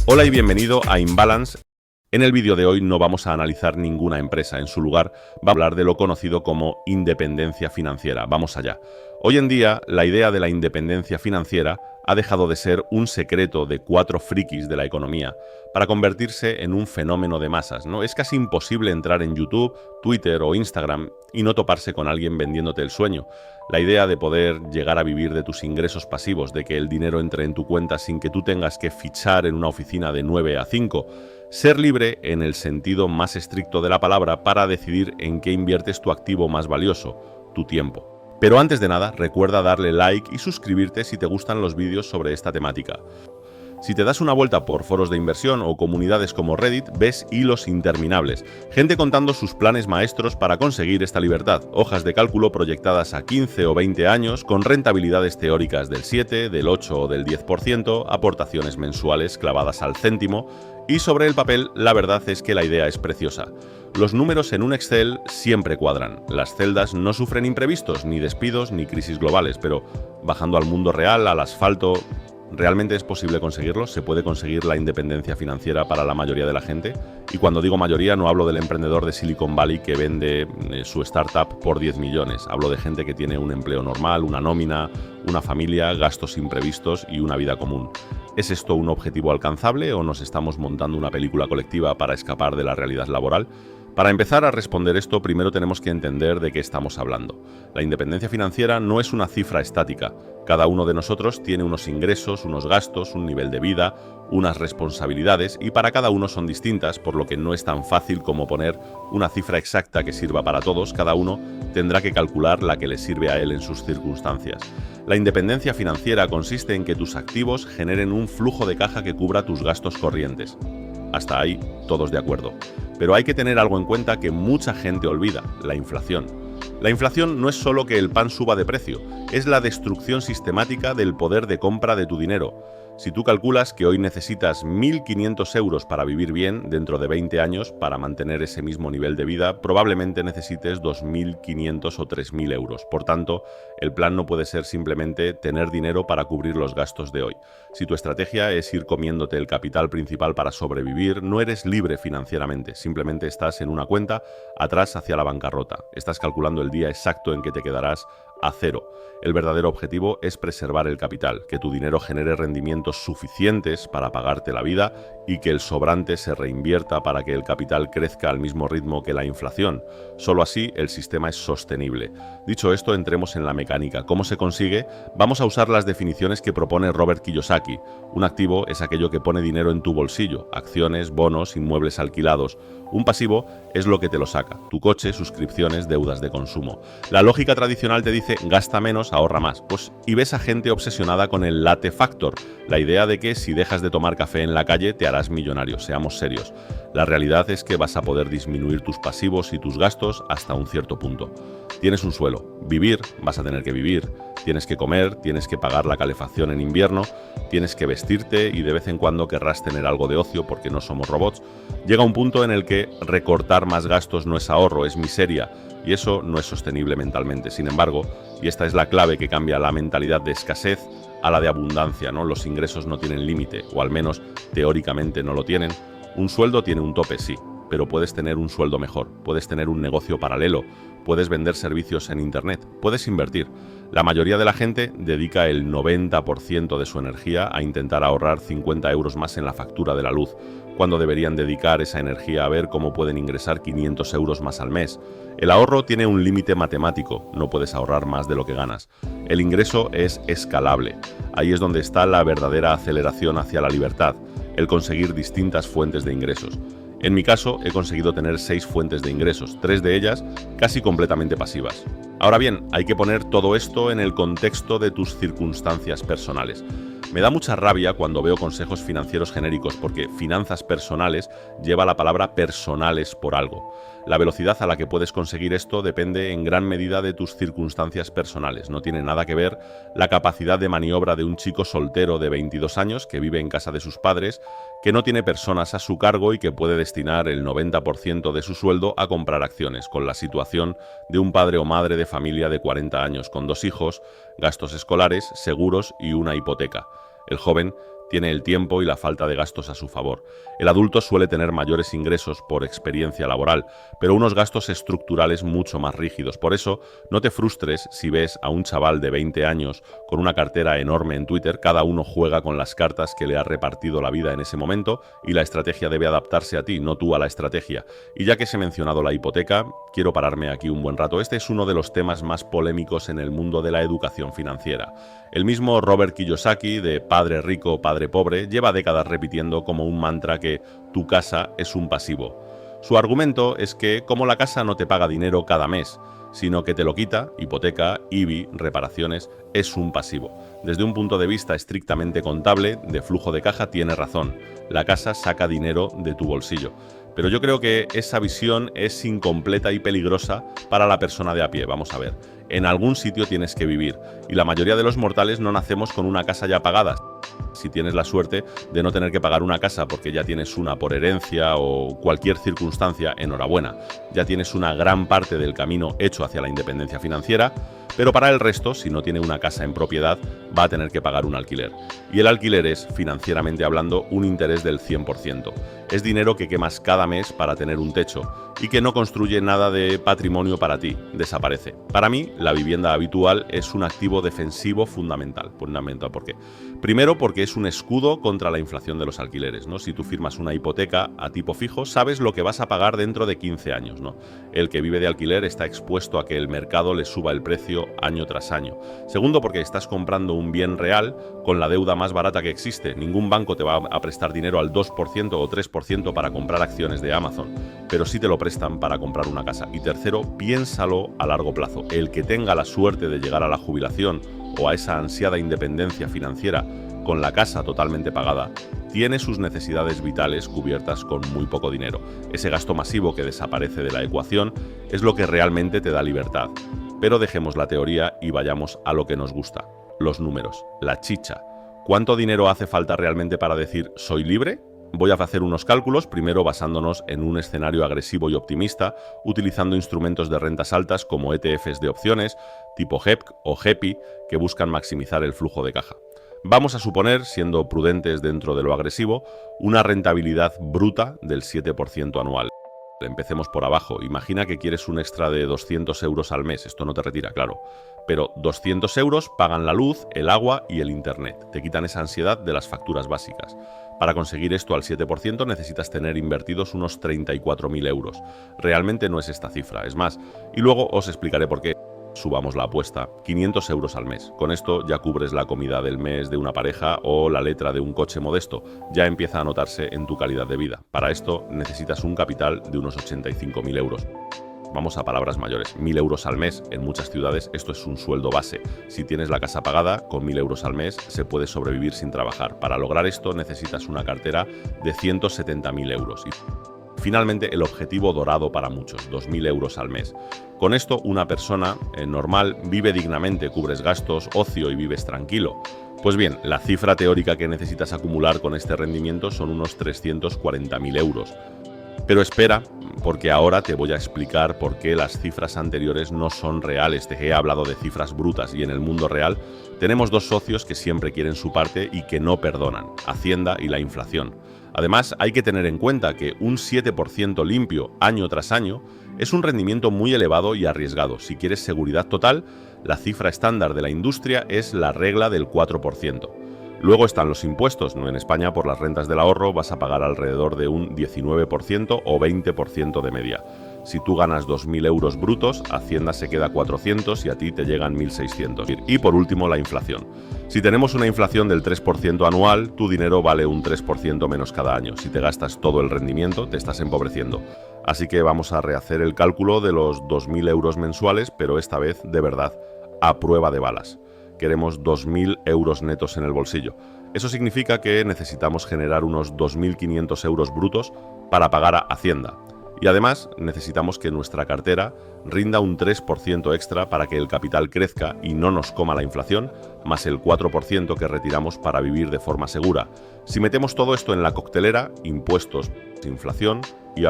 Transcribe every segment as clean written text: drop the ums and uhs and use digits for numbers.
Hola y bienvenido a Imbalance. En el vídeo de hoy no vamos a analizar ninguna empresa, en su lugar vamos a hablar de lo conocido como independencia financiera. Vamos allá. Hoy en día, la idea de la independencia financiera ha dejado de ser un secreto de 4 frikis de la economía para convertirse en un fenómeno de masas, ¿no? Es casi imposible entrar en YouTube, Twitter o Instagram y no toparse con alguien vendiéndote el sueño. La idea de poder llegar a vivir de tus ingresos pasivos, de que el dinero entre en tu cuenta sin que tú tengas que fichar en una oficina de 9 a 5, ser libre en el sentido más estricto de la palabra para decidir en qué inviertes tu activo más valioso, tu tiempo. Pero antes de nada, recuerda darle like y suscribirte si te gustan los vídeos sobre esta temática. Si te das una vuelta por foros de inversión o comunidades como Reddit, ves hilos interminables. Gente contando sus planes maestros para conseguir esta libertad. Hojas de cálculo proyectadas a 15 o 20 años con rentabilidades teóricas del 7, del 8 o del 10%, aportaciones mensuales clavadas al céntimo. Y sobre el papel, la verdad es que la idea es preciosa. Los números en un Excel siempre cuadran. Las celdas no sufren imprevistos, ni despidos, ni crisis globales, pero bajando al mundo real, al asfalto, ¿realmente es posible conseguirlo? ¿Se puede conseguir la independencia financiera para la mayoría de la gente? Y cuando digo mayoría no hablo del emprendedor de Silicon Valley que vende su startup por 10 millones. Hablo de gente que tiene un empleo normal, una nómina, una familia, gastos imprevistos y una vida común. ¿Es esto un objetivo alcanzable o nos estamos montando una película colectiva para escapar de la realidad laboral? Para empezar a responder esto, primero tenemos que entender de qué estamos hablando. La independencia financiera no es una cifra estática. Cada uno de nosotros tiene unos ingresos, unos gastos, un nivel de vida, unas responsabilidades y para cada uno son distintas, por lo que no es tan fácil como poner una cifra exacta que sirva para todos. Cada uno tendrá que calcular la que le sirve a él en sus circunstancias. La independencia financiera consiste en que tus activos generen un flujo de caja que cubra tus gastos corrientes. Hasta ahí, todos de acuerdo. Pero hay que tener algo en cuenta que mucha gente olvida, la inflación. La inflación no es solo que el pan suba de precio, es la destrucción sistemática del poder de compra de tu dinero. Si tú calculas que hoy necesitas 1.500 euros para vivir bien dentro de 20 años para mantener ese mismo nivel de vida, probablemente necesites 2.500 o 3.000 euros. Por tanto, el plan no puede ser simplemente tener dinero para cubrir los gastos de hoy. Si tu estrategia es ir comiéndote el capital principal para sobrevivir, no eres libre financieramente, simplemente estás en una cuenta atrás hacia la bancarrota. Estás calculando el día exacto en que te quedarás a cero. El verdadero objetivo es preservar el capital, que tu dinero genere rendimientos suficientes para pagarte la vida y que el sobrante se reinvierta para que el capital crezca al mismo ritmo que la inflación. Solo así el sistema es sostenible. Dicho esto, entremos en la mecánica. ¿Cómo se consigue? Vamos a usar las definiciones que propone Robert Kiyosaki. Un activo es aquello que pone dinero en tu bolsillo, acciones, bonos, inmuebles alquilados. Un pasivo es lo que te lo saca, tu coche, suscripciones, deudas de consumo. La lógica tradicional te dice gasta menos, ahorra más. Y ves a gente obsesionada con el latte factor, la idea de que si dejas de tomar café en la calle te harás millonario. Seamos serios. La realidad es que vas a poder disminuir tus pasivos y tus gastos hasta un cierto punto. Tienes un suelo, vivir, vas a tener que vivir, tienes que comer, tienes que pagar la calefacción en invierno, tienes que vestirte y de vez en cuando querrás tener algo de ocio porque no somos robots. Llega un punto en el que recortar más gastos no es ahorro, es miseria. Y eso no es sostenible mentalmente. Sin embargo, y esta es la clave que cambia la mentalidad de escasez a la de abundancia, ¿no? Los ingresos no tienen límite, o al menos teóricamente no lo tienen. Un sueldo tiene un tope, sí, pero puedes tener un sueldo mejor, puedes tener un negocio paralelo, puedes vender servicios en Internet, puedes invertir. La mayoría de la gente dedica el 90% de su energía a intentar ahorrar 50 euros más en la factura de la luz, cuando deberían dedicar esa energía a ver cómo pueden ingresar 500 euros más al mes. El ahorro tiene un límite matemático, no puedes ahorrar más de lo que ganas. El ingreso es escalable. Ahí es donde está la verdadera aceleración hacia la libertad, el conseguir distintas fuentes de ingresos. En mi caso, he conseguido tener 6 fuentes de ingresos, 3 de ellas casi completamente pasivas. Ahora bien, hay que poner todo esto en el contexto de tus circunstancias personales. Me da mucha rabia cuando veo consejos financieros genéricos porque finanzas personales lleva la palabra personales por algo. La velocidad a la que puedes conseguir esto depende en gran medida de tus circunstancias personales. No tiene nada que ver la capacidad de maniobra de un chico soltero de 22 años que vive en casa de sus padres, que no tiene personas a su cargo y que puede destinar el 90% de su sueldo a comprar acciones, con la situación de un padre o madre de familia de 40 años, con 2 hijos, gastos escolares, seguros y una hipoteca. El joven tiene el tiempo y la falta de gastos a su favor. El adulto suele tener mayores ingresos por experiencia laboral, pero unos gastos estructurales mucho más rígidos. Por eso, no te frustres si ves a un chaval de 20 años con una cartera enorme en Twitter. Cada uno juega con las cartas que le ha repartido la vida en ese momento y la estrategia debe adaptarse a ti, no tú a la estrategia. Y ya que se ha mencionado la hipoteca, quiero pararme aquí un buen rato. Este es uno de los temas más polémicos en el mundo de la educación financiera. El mismo Robert Kiyosaki, de Padre Rico, Padre Pobre, lleva décadas repitiendo como un mantra que tu casa es un pasivo. Su argumento es que como la casa no te paga dinero cada mes, sino que te lo quita, hipoteca, IBI, reparaciones, es un pasivo. Desde un punto de vista estrictamente contable, de flujo de caja, tiene razón. La casa saca dinero de tu bolsillo. Pero yo creo que esa visión es incompleta y peligrosa para la persona de a pie. Vamos a ver, en algún sitio tienes que vivir y la mayoría de los mortales no nacemos con una casa ya pagada. Si tienes la suerte de no tener que pagar una casa porque ya tienes una por herencia o cualquier circunstancia, enhorabuena. Ya tienes una gran parte del camino hecho hacia la independencia financiera, pero para el resto, si no tiene una casa en propiedad, va a tener que pagar un alquiler. Y el alquiler es, financieramente hablando, un interés del 100%. Es dinero que quemas cada mes para tener un techo y que no construye nada de patrimonio para ti, desaparece. Para mí, la vivienda habitual es un activo defensivo fundamental. ¿Por qué? Primero, porque es un escudo contra la inflación de los alquileres, ¿no? Si tú firmas una hipoteca a tipo fijo, sabes lo que vas a pagar dentro de 15 años, ¿no? El que vive de alquiler está expuesto a que el mercado le suba el precio año tras año. Segundo, porque estás comprando un bien real con la deuda más barata que existe. Ningún banco te va a prestar dinero al 2% o 3% para comprar acciones de Amazon, pero sí te lo prestan para comprar una casa. Y tercero, piénsalo a largo plazo. El que tenga la suerte de llegar a la jubilación o a esa ansiada independencia financiera con la casa totalmente pagada, tiene sus necesidades vitales cubiertas con muy poco dinero. Ese gasto masivo que desaparece de la ecuación es lo que realmente te da libertad. Pero dejemos la teoría y vayamos a lo que nos gusta, los números, la chicha. ¿Cuánto dinero hace falta realmente para decir soy libre? Voy a hacer unos cálculos, primero basándonos en un escenario agresivo y optimista, utilizando instrumentos de rentas altas como ETFs de opciones, tipo HEPC o HEPI, que buscan maximizar el flujo de caja. Vamos a suponer, siendo prudentes dentro de lo agresivo, una rentabilidad bruta del 7% anual. Empecemos por abajo. Imagina que quieres un extra de 200 euros al mes. Esto no te retira, claro. Pero 200 euros pagan la luz, el agua y el internet. Te quitan esa ansiedad de las facturas básicas. Para conseguir esto al 7% necesitas tener invertidos unos 34.000 euros. Realmente no es esta cifra, es más. Y luego os explicaré por qué. Subamos la apuesta, 500 euros al mes. Con esto ya cubres la comida del mes de una pareja o la letra de un coche modesto. Ya empieza a notarse en tu calidad de vida. Para esto necesitas un capital de unos 85.000 euros. Vamos a palabras mayores, 1.000 euros al mes. En muchas ciudades esto es un sueldo base. Si tienes la casa pagada, con 1.000 euros al mes se puede sobrevivir sin trabajar. Para lograr esto necesitas una cartera de 170.000 euros. Finalmente, el objetivo dorado para muchos, 2.000 euros al mes. Con esto, una persona normal vive dignamente, cubres gastos, ocio y vives tranquilo. Pues bien, la cifra teórica que necesitas acumular con este rendimiento son unos 340.000 euros. Pero espera, porque ahora te voy a explicar por qué las cifras anteriores no son reales. Te he hablado de cifras brutas y en el mundo real tenemos dos socios que siempre quieren su parte y que no perdonan, Hacienda y la inflación. Además, hay que tener en cuenta que un 7% limpio año tras año es un rendimiento muy elevado y arriesgado. Si quieres seguridad total, la cifra estándar de la industria es la regla del 4%. Luego están los impuestos. En España, por las rentas del ahorro, vas a pagar alrededor de un 19% o 20% de media. Si tú ganas 2.000 euros brutos, Hacienda se queda 400 y a ti te llegan 1.600. Y por último, la inflación. Si tenemos una inflación del 3% anual, tu dinero vale un 3% menos cada año. Si te gastas todo el rendimiento, te estás empobreciendo. Así que vamos a rehacer el cálculo de los 2.000 euros mensuales, pero esta vez, de verdad, a prueba de balas. Queremos 2.000 euros netos en el bolsillo. Eso significa que necesitamos generar unos 2.500 euros brutos para pagar a Hacienda. Y además necesitamos que nuestra cartera rinda un 3% extra para que el capital crezca y no nos coma la inflación, más el 4% que retiramos para vivir de forma segura. Si metemos todo esto en la coctelera, impuestos, inflación y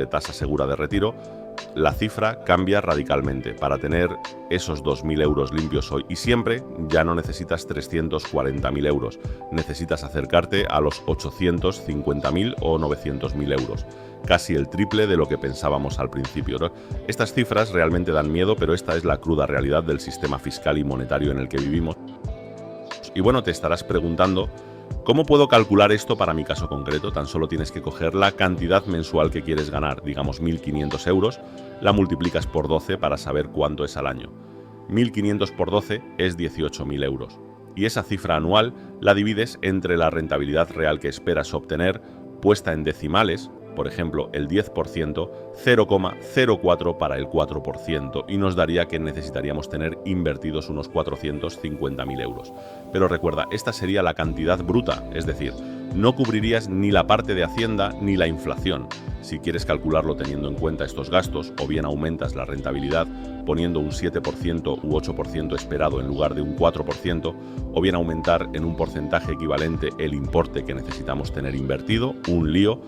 tasa segura de retiro, la cifra cambia radicalmente. Para tener esos 2.000 euros limpios hoy y siempre, ya no necesitas 340.000 euros. Necesitas acercarte a los 850.000 o 900.000 euros. Casi el triple de lo que pensábamos al principio, ¿no? Estas cifras realmente dan miedo, pero esta es la cruda realidad del sistema fiscal y monetario en el que vivimos. Y bueno, te estarás preguntando, ¿cómo puedo calcular esto para mi caso concreto? Tan solo tienes que coger la cantidad mensual que quieres ganar, digamos 1.500 euros, la multiplicas por 12 para saber cuánto es al año. 1.500 por 12 es 18.000 euros. Y esa cifra anual la divides entre la rentabilidad real que esperas obtener, puesta en decimales, por ejemplo, el 10%, 0,04 para el 4%, y nos daría que necesitaríamos tener invertidos unos 450.000 euros. Pero recuerda, esta sería la cantidad bruta, es decir, no cubrirías ni la parte de Hacienda ni la inflación. Si quieres calcularlo teniendo en cuenta estos gastos, o bien aumentas la rentabilidad poniendo un 7% u 8% esperado en lugar de un 4%, o bien aumentar en un porcentaje equivalente el importe que necesitamos tener invertido, un lío.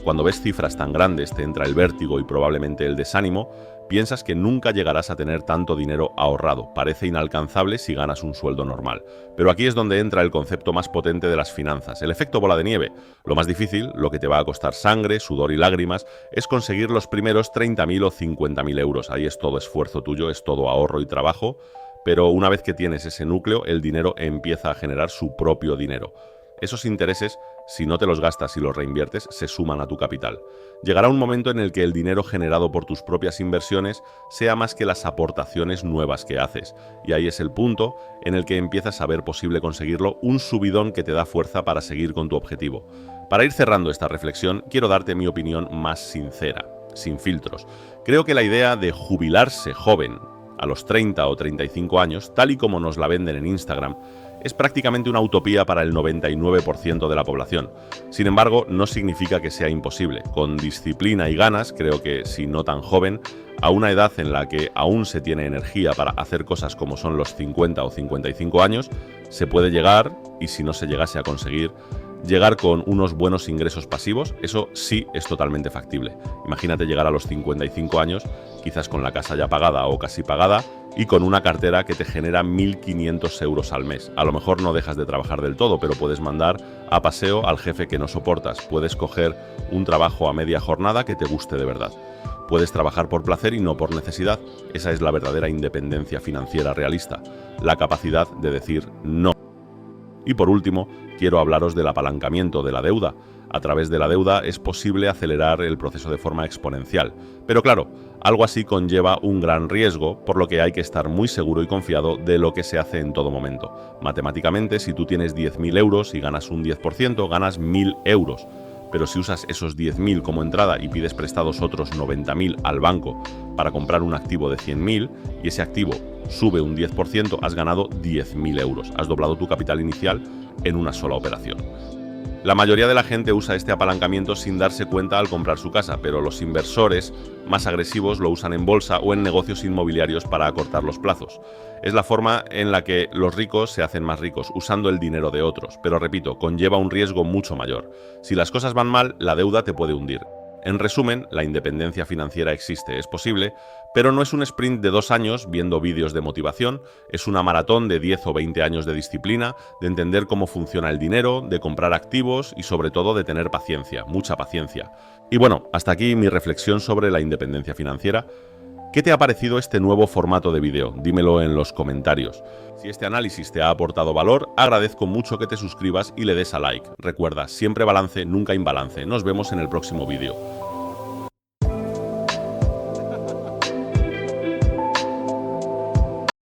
Cuando ves cifras tan grandes te entra el vértigo y probablemente el desánimo, piensas que nunca llegarás a tener tanto dinero ahorrado. Parece inalcanzable si ganas un sueldo normal. Pero aquí es donde entra el concepto más potente de las finanzas, el efecto bola de nieve. Lo más difícil, lo que te va a costar sangre, sudor y lágrimas, es conseguir los primeros 30.000 o 50.000 euros. Ahí es todo esfuerzo tuyo, es todo ahorro y trabajo, pero una vez que tienes ese núcleo, el dinero empieza a generar su propio dinero. Esos intereses, si no te los gastas y los reinviertes, se suman a tu capital. Llegará un momento en el que el dinero generado por tus propias inversiones sea más que las aportaciones nuevas que haces. Y ahí es el punto en el que empiezas a ver posible conseguirlo, un subidón que te da fuerza para seguir con tu objetivo. Para ir cerrando esta reflexión, quiero darte mi opinión más sincera, sin filtros. Creo que la idea de jubilarse joven, a los 30 o 35 años, tal y como nos la venden en Instagram, es prácticamente una utopía para el 99% de la población. Sin embargo, no significa que sea imposible. Con disciplina y ganas, creo que, si no tan joven, a una edad en la que aún se tiene energía para hacer cosas como son los 50 o 55 años, se puede llegar, y si no se llegase a conseguir, llegar con unos buenos ingresos pasivos. Eso sí es totalmente factible. Imagínate llegar a los 55 años, quizás con la casa ya pagada o casi pagada, y con una cartera que te genera 1.500 euros al mes. A lo mejor no dejas de trabajar del todo, pero puedes mandar a paseo al jefe que no soportas. Puedes coger un trabajo a media jornada que te guste de verdad. Puedes trabajar por placer y no por necesidad. Esa es la verdadera independencia financiera realista. La capacidad de decir no. Y por último, quiero hablaros del apalancamiento de la deuda. A través de la deuda es posible acelerar el proceso de forma exponencial. Pero claro, algo así conlleva un gran riesgo, por lo que hay que estar muy seguro y confiado de lo que se hace en todo momento. Matemáticamente, si tú tienes 10.000 euros y ganas un 10%, ganas 1.000 euros. Pero si usas esos 10.000 como entrada y pides prestados otros 90.000 al banco para comprar un activo de 100.000 y ese activo sube un 10%, has ganado 10.000 euros. Has doblado tu capital inicial en una sola operación. La mayoría de la gente usa este apalancamiento sin darse cuenta al comprar su casa, pero los inversores más agresivos lo usan en bolsa o en negocios inmobiliarios para acortar los plazos. Es la forma en la que los ricos se hacen más ricos, usando el dinero de otros, pero repito, conlleva un riesgo mucho mayor. Si las cosas van mal, la deuda te puede hundir. En resumen, la independencia financiera existe, es posible, pero no es un sprint de 2 años viendo vídeos de motivación, es una maratón de 10 o 20 años de disciplina, de entender cómo funciona el dinero, de comprar activos y sobre todo de tener paciencia, mucha paciencia. Y bueno, hasta aquí mi reflexión sobre la independencia financiera. ¿Qué te ha parecido este nuevo formato de vídeo? Dímelo en los comentarios. Si este análisis te ha aportado valor, agradezco mucho que te suscribas y le des a like. Recuerda, siempre balance, nunca imbalance. Nos vemos en el próximo vídeo.